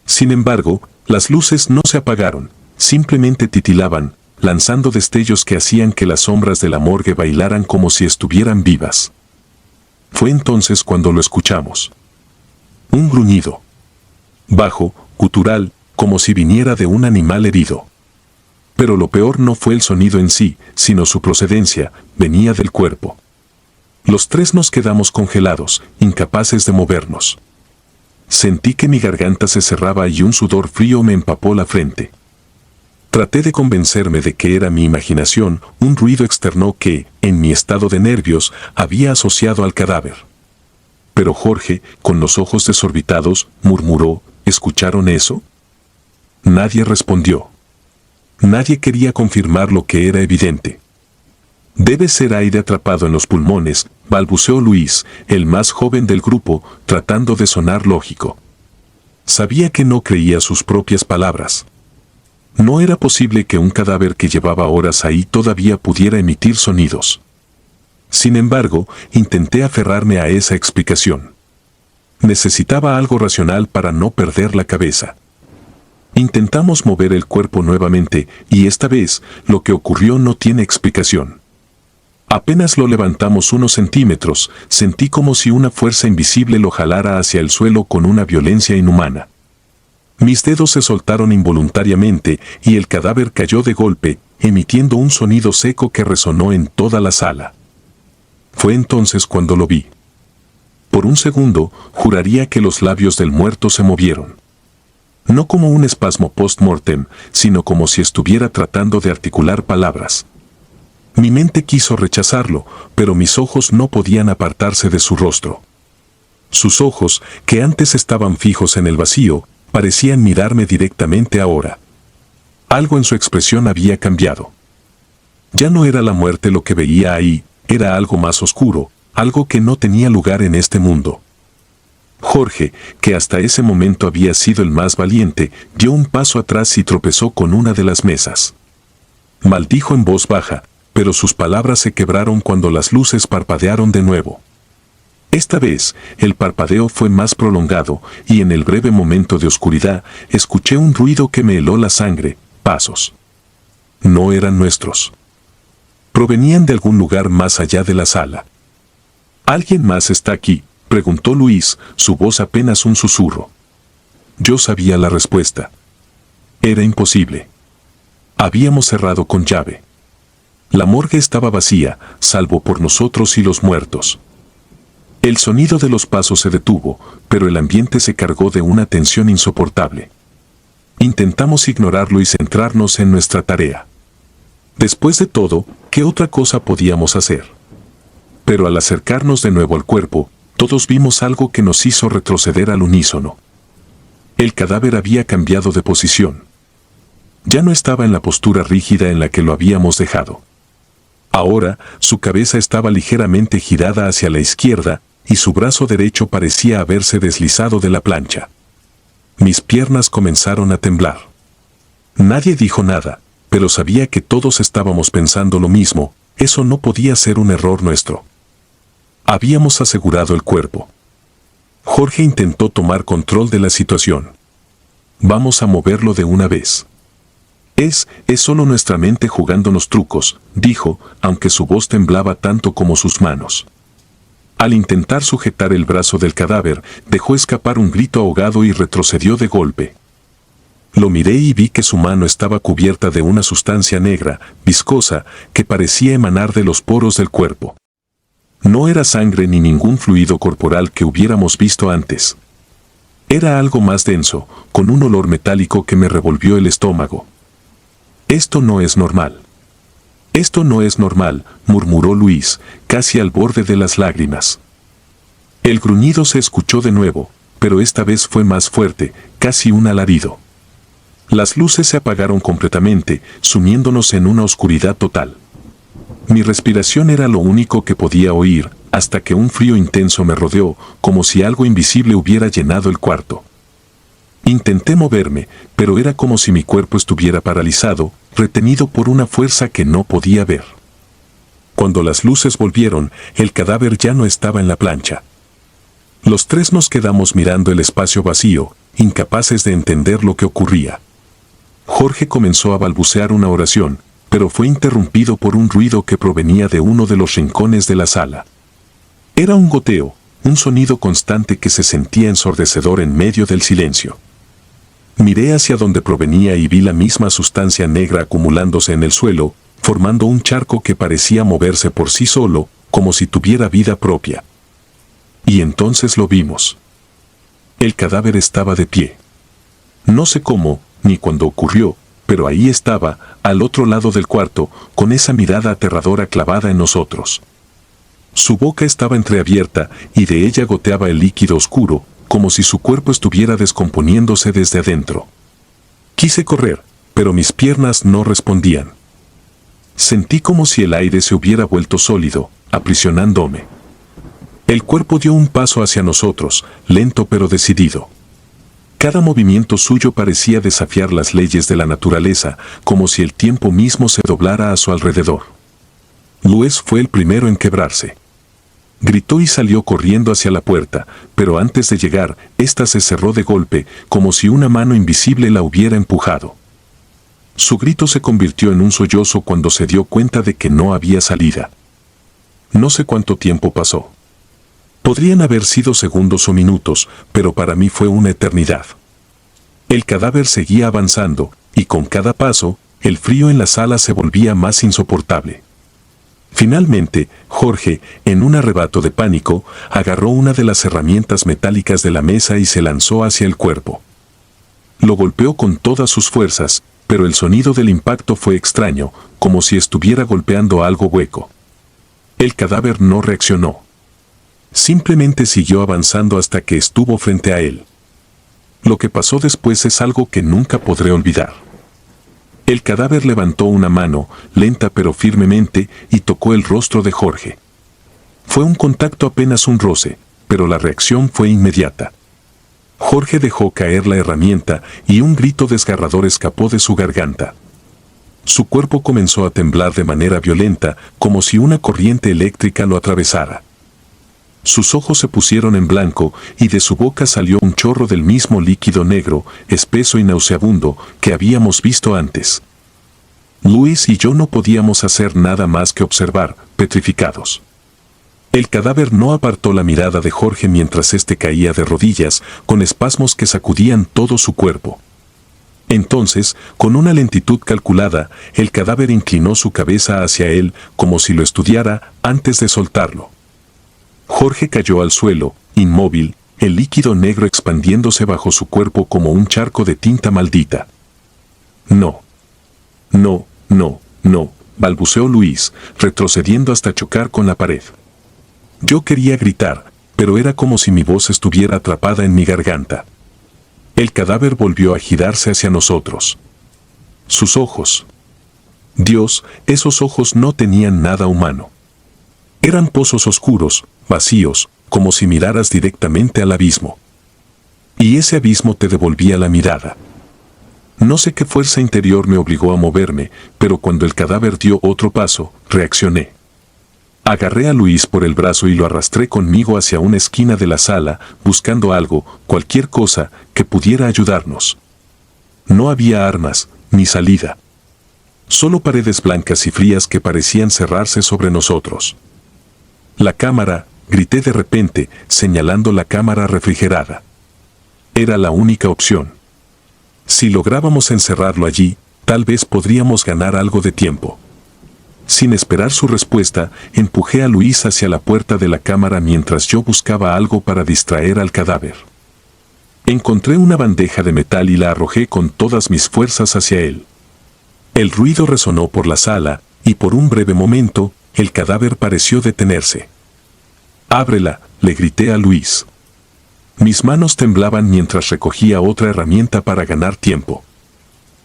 Sin embargo, las luces no se apagaron, simplemente titilaban, lanzando destellos que hacían que las sombras de la morgue bailaran como si estuvieran vivas. Fue entonces cuando lo escuchamos. Un gruñido. Bajo, gutural, como si viniera de un animal herido. Pero lo peor no fue el sonido en sí, sino su procedencia, venía del cuerpo. Los 3 nos quedamos congelados, incapaces de movernos. Sentí que mi garganta se cerraba y un sudor frío me empapó la frente. Traté de convencerme de que era mi imaginación, un ruido externo que, en mi estado de nervios, había asociado al cadáver. Pero Jorge, con los ojos desorbitados, murmuró, ¿escucharon eso? Nadie respondió. Nadie quería confirmar lo que era evidente. Debe ser aire atrapado en los pulmones, balbuceó Luis, el más joven del grupo, tratando de sonar lógico. Sabía que no creía sus propias palabras. No era posible que un cadáver que llevaba horas ahí todavía pudiera emitir sonidos. Sin embargo, intenté aferrarme a esa explicación. Necesitaba algo racional para no perder la cabeza. Intentamos mover el cuerpo nuevamente, y esta vez, lo que ocurrió no tiene explicación. Apenas lo levantamos unos centímetros, sentí como si una fuerza invisible lo jalara hacia el suelo con una violencia inhumana. Mis dedos se soltaron involuntariamente y el cadáver cayó de golpe, emitiendo un sonido seco que resonó en toda la sala. Fue entonces cuando lo vi. Por un segundo, juraría que los labios del muerto se movieron. No como un espasmo post-mortem, sino como si estuviera tratando de articular palabras. Mi mente quiso rechazarlo, pero mis ojos no podían apartarse de su rostro. Sus ojos, que antes estaban fijos en el vacío, parecían mirarme directamente ahora. Algo en su expresión había cambiado. Ya no era la muerte lo que veía ahí, era algo más oscuro, algo que no tenía lugar en este mundo. Jorge, que hasta ese momento había sido el más valiente, dio un paso atrás y tropezó con una de las mesas. Maldijo en voz baja, pero sus palabras se quebraron cuando las luces parpadearon de nuevo. Esta vez, el parpadeo fue más prolongado, y en el breve momento de oscuridad, escuché un ruido que me heló la sangre, pasos. No eran nuestros. Provenían de algún lugar más allá de la sala. ¿Alguien más está aquí?, preguntó Luis, su voz apenas un susurro. Yo sabía la respuesta. Era imposible. Habíamos cerrado con llave. La morgue estaba vacía, salvo por nosotros y los muertos. El sonido de los pasos se detuvo, pero el ambiente se cargó de una tensión insoportable. Intentamos ignorarlo y centrarnos en nuestra tarea. Después de todo, ¿qué otra cosa podíamos hacer? Pero al acercarnos de nuevo al cuerpo, todos vimos algo que nos hizo retroceder al unísono. El cadáver había cambiado de posición. Ya no estaba en la postura rígida en la que lo habíamos dejado. Ahora, su cabeza estaba ligeramente girada hacia la izquierda, y su brazo derecho parecía haberse deslizado de la plancha. Mis piernas comenzaron a temblar. Nadie dijo nada, pero sabía que todos estábamos pensando lo mismo, eso no podía ser un error nuestro. Habíamos asegurado el cuerpo. Jorge intentó tomar control de la situación. Vamos a moverlo de una vez. Es solo nuestra mente jugándonos trucos, dijo, aunque su voz temblaba tanto como sus manos. Al intentar sujetar el brazo del cadáver, dejó escapar un grito ahogado y retrocedió de golpe. Lo miré y vi que su mano estaba cubierta de una sustancia negra, viscosa, que parecía emanar de los poros del cuerpo. No era sangre ni ningún fluido corporal que hubiéramos visto antes. Era algo más denso, con un olor metálico que me revolvió el estómago. «Esto no es normal». «Esto no es normal», murmuró Luis, casi al borde de las lágrimas. El gruñido se escuchó de nuevo, pero esta vez fue más fuerte, casi un alarido. Las luces se apagaron completamente, sumiéndonos en una oscuridad total. Mi respiración era lo único que podía oír, hasta que un frío intenso me rodeó, como si algo invisible hubiera llenado el cuarto. Intenté moverme, pero era como si mi cuerpo estuviera paralizado, retenido por una fuerza que no podía ver. Cuando las luces volvieron, el cadáver ya no estaba en la plancha. Los tres nos quedamos mirando el espacio vacío, incapaces de entender lo que ocurría. Jorge comenzó a balbucear una oración, pero fue interrumpido por un ruido que provenía de uno de los rincones de la sala. Era un goteo, un sonido constante que se sentía ensordecedor en medio del silencio. Miré hacia donde provenía y vi la misma sustancia negra acumulándose en el suelo, formando un charco que parecía moverse por sí solo, como si tuviera vida propia. Y entonces lo vimos. El cadáver estaba de pie. No sé cómo, ni cuándo ocurrió, pero ahí estaba, al otro lado del cuarto, con esa mirada aterradora clavada en nosotros. Su boca estaba entreabierta y de ella goteaba el líquido oscuro, como si su cuerpo estuviera descomponiéndose desde adentro. Quise correr, pero mis piernas no respondían. Sentí como si el aire se hubiera vuelto sólido, aprisionándome. El cuerpo dio un paso hacia nosotros, lento pero decidido. Cada movimiento suyo parecía desafiar las leyes de la naturaleza, como si el tiempo mismo se doblara a su alrededor. Luis fue el primero en quebrarse. Gritó y salió corriendo hacia la puerta, pero antes de llegar, ésta se cerró de golpe, como si una mano invisible la hubiera empujado. Su grito se convirtió en un sollozo cuando se dio cuenta de que no había salida. No sé cuánto tiempo pasó. Podrían haber sido segundos o minutos, pero para mí fue una eternidad. El cadáver seguía avanzando, y con cada paso, el frío en la sala se volvía más insoportable. Finalmente, Jorge, en un arrebato de pánico, agarró una de las herramientas metálicas de la mesa y se lanzó hacia el cuerpo. Lo golpeó con todas sus fuerzas, pero el sonido del impacto fue extraño, como si estuviera golpeando algo hueco. El cadáver no reaccionó. Simplemente siguió avanzando hasta que estuvo frente a él. Lo que pasó después es algo que nunca podré olvidar. El cadáver levantó una mano, lenta pero firmemente, y tocó el rostro de Jorge. Fue un contacto apenas un roce, pero la reacción fue inmediata. Jorge dejó caer la herramienta y un grito desgarrador escapó de su garganta. Su cuerpo comenzó a temblar de manera violenta, como si una corriente eléctrica lo atravesara. Sus ojos se pusieron en blanco y de su boca salió un chorro del mismo líquido negro, espeso y nauseabundo, que habíamos visto antes. Luis y yo no podíamos hacer nada más que observar, petrificados. El cadáver no apartó la mirada de Jorge mientras éste caía de rodillas, con espasmos que sacudían todo su cuerpo. Entonces, con una lentitud calculada, el cadáver inclinó su cabeza hacia él, como si lo estudiara, antes de soltarlo. Jorge cayó al suelo, inmóvil, el líquido negro expandiéndose bajo su cuerpo como un charco de tinta maldita. No. No, no, no, balbuceó Luis, retrocediendo hasta chocar con la pared. Yo quería gritar, pero era como si mi voz estuviera atrapada en mi garganta. El cadáver volvió a girarse hacia nosotros. Sus ojos. Dios, esos ojos no tenían nada humano. Eran pozos oscuros, vacíos, como si miraras directamente al abismo. Y ese abismo te devolvía la mirada. No sé qué fuerza interior me obligó a moverme, pero cuando el cadáver dio otro paso, reaccioné. Agarré a Luis por el brazo y lo arrastré conmigo hacia una esquina de la sala, buscando algo, cualquier cosa, que pudiera ayudarnos. No había armas, ni salida. Solo paredes blancas y frías que parecían cerrarse sobre nosotros. La cámara, grité de repente, señalando la cámara refrigerada. Era la única opción. Si lográbamos encerrarlo allí, tal vez podríamos ganar algo de tiempo. Sin esperar su respuesta, empujé a Luis hacia la puerta de la cámara mientras yo buscaba algo para distraer al cadáver. Encontré una bandeja de metal y la arrojé con todas mis fuerzas hacia él. El ruido resonó por la sala, y por un breve momento, el cadáver pareció detenerse. «Ábrela», le grité a Luis. Mis manos temblaban mientras recogía otra herramienta para ganar tiempo.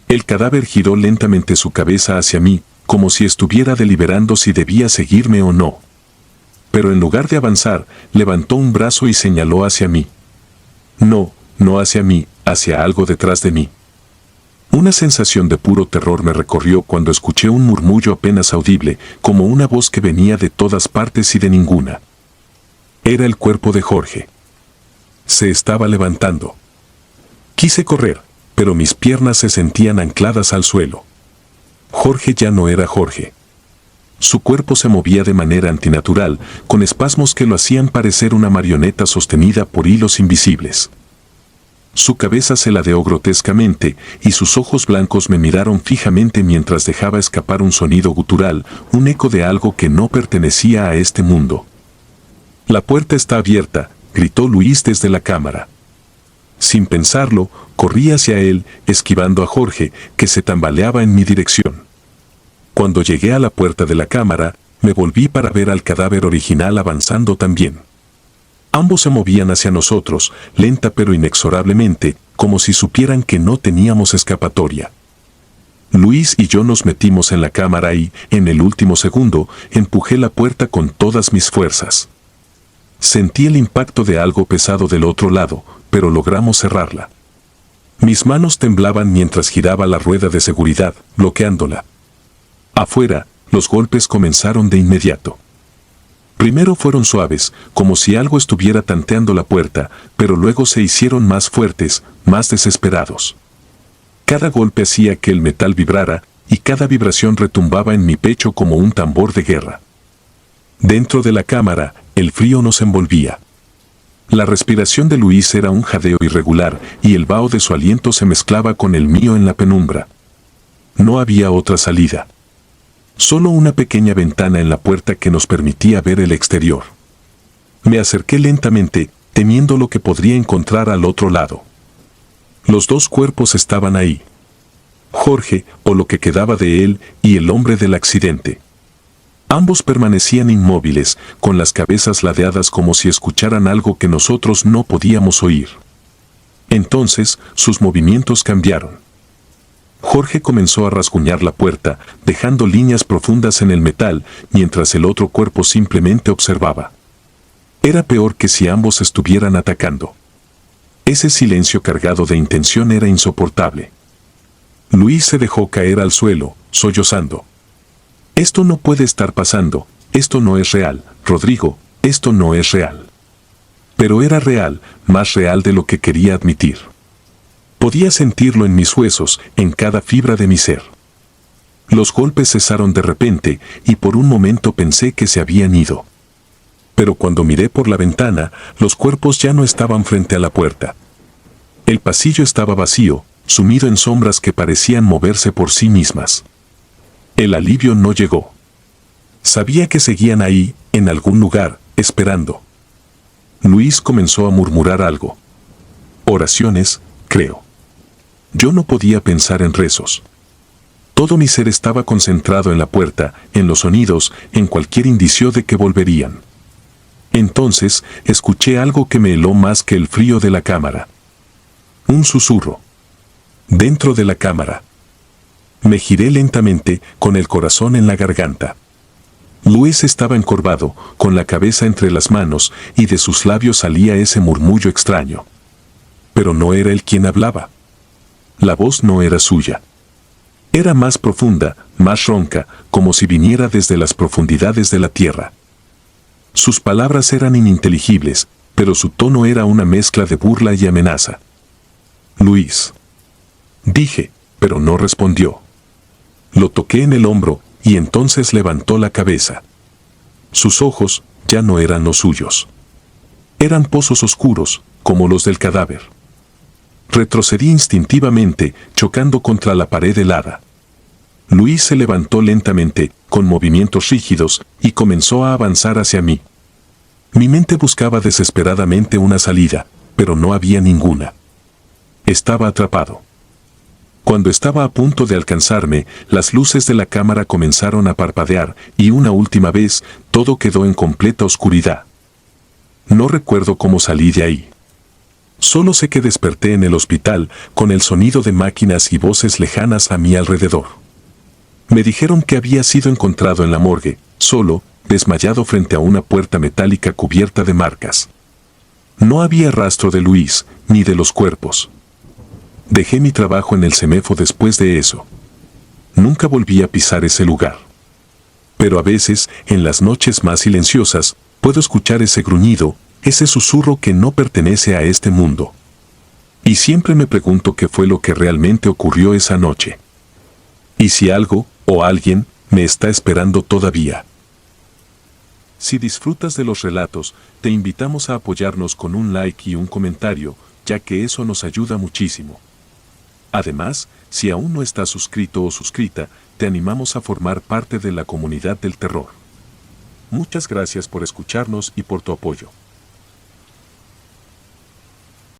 El cadáver giró lentamente su cabeza hacia mí, como si estuviera deliberando si debía seguirme o no. Pero en lugar de avanzar, levantó un brazo y señaló hacia mí. No hacia mí, hacia algo detrás de mí. Una sensación de puro terror me recorrió cuando escuché un murmullo apenas audible, como una voz que venía de todas partes y de ninguna. Era el cuerpo de Jorge. Se estaba levantando. Quise correr, pero mis piernas se sentían ancladas al suelo. Jorge ya no era Jorge. Su cuerpo se movía de manera antinatural, con espasmos que lo hacían parecer una marioneta sostenida por hilos invisibles. Su cabeza se ladeó grotescamente, y sus ojos blancos me miraron fijamente mientras dejaba escapar un sonido gutural, un eco de algo que no pertenecía a este mundo. «La puerta está abierta», gritó Luis desde la cámara. Sin pensarlo, corrí hacia él, esquivando a Jorge, que se tambaleaba en mi dirección. Cuando llegué a la puerta de la cámara, me volví para ver al cadáver original avanzando también. Ambos se movían hacia nosotros, lenta pero inexorablemente, como si supieran que no teníamos escapatoria. Luis y yo nos metimos en la cámara y, en el último segundo, empujé la puerta con todas mis fuerzas. Sentí el impacto de algo pesado del otro lado, pero logramos cerrarla. Mis manos temblaban mientras giraba la rueda de seguridad, bloqueándola. Afuera, los golpes comenzaron de inmediato. Primero fueron suaves, como si algo estuviera tanteando la puerta, pero luego se hicieron más fuertes, más desesperados. Cada golpe hacía que el metal vibrara, y cada vibración retumbaba en mi pecho como un tambor de guerra. Dentro de la cámara, el frío nos envolvía. La respiración de Luis era un jadeo irregular, y el vaho de su aliento se mezclaba con el mío en la penumbra. No había otra salida. Solo una pequeña ventana en la puerta que nos permitía ver el exterior. Me acerqué lentamente, temiendo lo que podría encontrar al otro lado. Los dos cuerpos estaban ahí. Jorge, o lo que quedaba de él, y el hombre del accidente. Ambos permanecían inmóviles, con las cabezas ladeadas como si escucharan algo que nosotros no podíamos oír. Entonces, sus movimientos cambiaron. Jorge comenzó a rasguñar la puerta, dejando líneas profundas en el metal, mientras el otro cuerpo simplemente observaba. Era peor que si ambos estuvieran atacando. Ese silencio cargado de intención era insoportable. Luis se dejó caer al suelo, sollozando. «Esto no puede estar pasando, esto no es real, Rodrigo, esto no es real». Pero era real, más real de lo que quería admitir. Podía sentirlo en mis huesos, en cada fibra de mi ser. Los golpes cesaron de repente, y por un momento pensé que se habían ido. Pero cuando miré por la ventana, los cuerpos ya no estaban frente a la puerta. El pasillo estaba vacío, sumido en sombras que parecían moverse por sí mismas. El alivio no llegó. Sabía que seguían ahí, en algún lugar, esperando. Luis comenzó a murmurar algo. Oraciones, creo. Yo no podía pensar en rezos. Todo mi ser estaba concentrado en la puerta, en los sonidos, en cualquier indicio de que volverían. Entonces, escuché algo que me heló más que el frío de la cámara. Un susurro. Dentro de la cámara. Me giré lentamente, con el corazón en la garganta. Luis estaba encorvado, con la cabeza entre las manos, y de sus labios salía ese murmullo extraño. Pero no era él quien hablaba. La voz no era suya. Era más profunda, más ronca, como si viniera desde las profundidades de la tierra. Sus palabras eran ininteligibles, pero su tono era una mezcla de burla y amenaza. «Luis». Dije, pero no respondió. Lo toqué en el hombro, y entonces levantó la cabeza. Sus ojos ya no eran los suyos. Eran pozos oscuros, como los del cadáver. Retrocedí instintivamente, chocando contra la pared helada. Luis se levantó lentamente, con movimientos rígidos, y comenzó a avanzar hacia mí. Mi mente buscaba desesperadamente una salida, pero no había ninguna. Estaba atrapado. Cuando estaba a punto de alcanzarme, las luces de la cámara comenzaron a parpadear, y una última vez, todo quedó en completa oscuridad. No recuerdo cómo salí de ahí. Solo sé que desperté en el hospital, con el sonido de máquinas y voces lejanas a mi alrededor. Me dijeron que había sido encontrado en la morgue, solo, desmayado frente a una puerta metálica cubierta de marcas. No había rastro de Luis, ni de los cuerpos. Dejé mi trabajo en el CEMEFO después de eso. Nunca volví a pisar ese lugar. Pero a veces, en las noches más silenciosas, puedo escuchar ese gruñido, ese susurro que no pertenece a este mundo. Y siempre me pregunto qué fue lo que realmente ocurrió esa noche. Y si algo, o alguien, me está esperando todavía. Si disfrutas de los relatos, te invitamos a apoyarnos con un like y un comentario, ya que eso nos ayuda muchísimo. Además, si aún no estás suscrito o suscrita, te animamos a formar parte de la comunidad del terror. Muchas gracias por escucharnos y por tu apoyo.